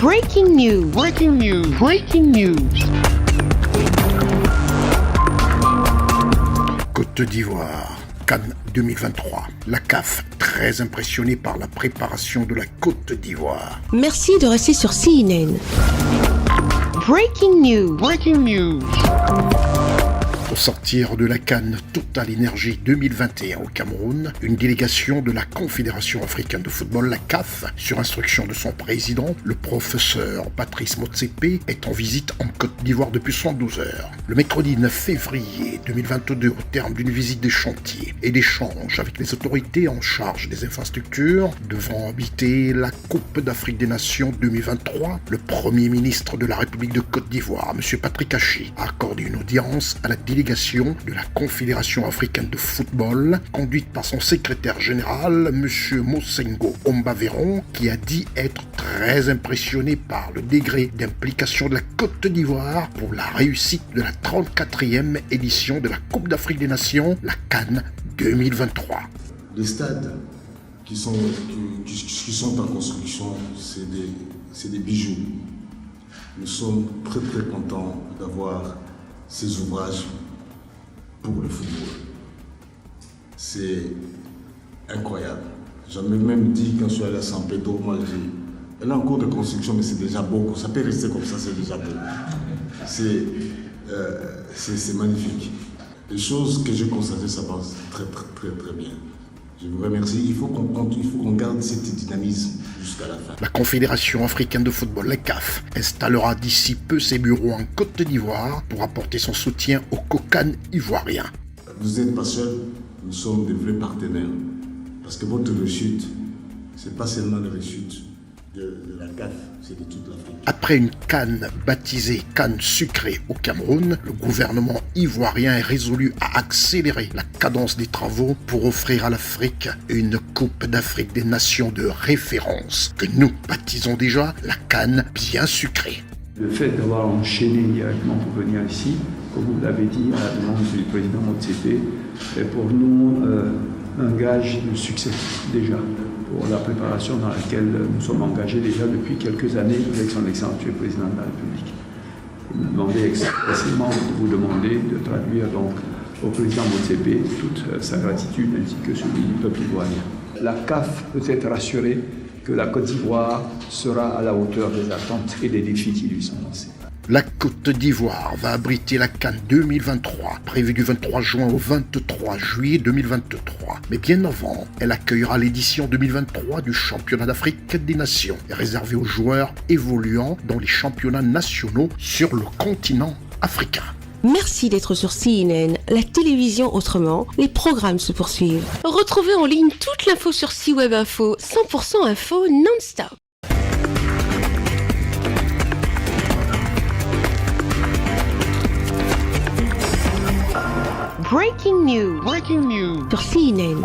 Breaking news. Breaking news. Breaking news. Côte d'Ivoire, Cannes 2023. La CAF, très impressionnée par la préparation de la Côte d'Ivoire. Merci de rester sur CNN. Breaking news. Breaking news. Au sortir de la Cannes Total Energy 2021 au Cameroun, une délégation de la Confédération africaine de football, la CAF, sur instruction de son président, le professeur Patrice Motsepe, est en visite en Côte d'Ivoire depuis 112 heures. Le mercredi 9 février 2022, au terme d'une visite des chantiers et d'échanges avec les autorités en charge des infrastructures devant habiter la Coupe d'Afrique des Nations 2023, le Premier ministre de la République de Côte d'Ivoire, M. Patrick Hachi, a accordé une audience à la délégation de la Confédération africaine de football, conduite par son secrétaire général, M. Mosengo Ombaveron, qui a dit être très impressionné par le degré d'implication de la Côte d'Ivoire pour la réussite de la 34e édition de la Coupe d'Afrique des Nations, la Cannes 2023. Les stades qui sont en construction, c'est des bijoux. Nous sommes très très contents d'avoir ces ouvrages pour le football. C'est incroyable. J'en ai même dit quand je suis allé à San Pedro, moi j'ai dit, elle est en cours de construction, mais c'est déjà beaucoup. Ça peut rester comme ça, c'est déjà beaucoup. C'est magnifique. Les choses que j'ai constatées, ça passe très très très très bien. Je vous remercie. Il faut qu'on garde cet dynamisme jusqu'à la fin. La Confédération africaine de football, la CAF, installera d'ici peu ses bureaux en Côte d'Ivoire pour apporter son soutien aux COCAN ivoiriens. Vous n'êtes pas seuls, nous sommes des vrais partenaires. Parce que votre réussite, ce n'est pas seulement la réussite de la CAF, c'est de toute l'Afrique. Après une canne baptisée Canne sucrée au Cameroun, le gouvernement ivoirien est résolu à accélérer la cadence des travaux pour offrir à l'Afrique une Coupe d'Afrique des Nations de référence, que nous baptisons déjà la Canne bien sucrée. Le fait d'avoir enchaîné directement pour venir ici, comme vous l'avez dit à la demande du président Motsepe, est pour nous un gage de succès déjà pour la préparation dans laquelle nous sommes engagés déjà depuis quelques années avec son Excellence le Président de la République. Il m'a demandé expressément de vous demander de traduire donc au président Motsepe toute sa gratitude ainsi que celui du peuple ivoirien. La CAF peut être rassurée que la Côte d'Ivoire sera à la hauteur des attentes et des défis qui lui sont lancés. La Côte d'Ivoire va abriter la Cannes 2023, prévue du 23 juin au 23 juillet 2023. Mais bien avant, elle accueillera l'édition 2023 du Championnat d'Afrique des Nations, réservée aux joueurs évoluant dans les championnats nationaux sur le continent africain. Merci d'être sur CNN, la télévision autrement. Les programmes se poursuivent. Retrouvez en ligne toute l'info sur C-Web Info, 100% info non-stop. Breaking news. Breaking news. Sur CNN.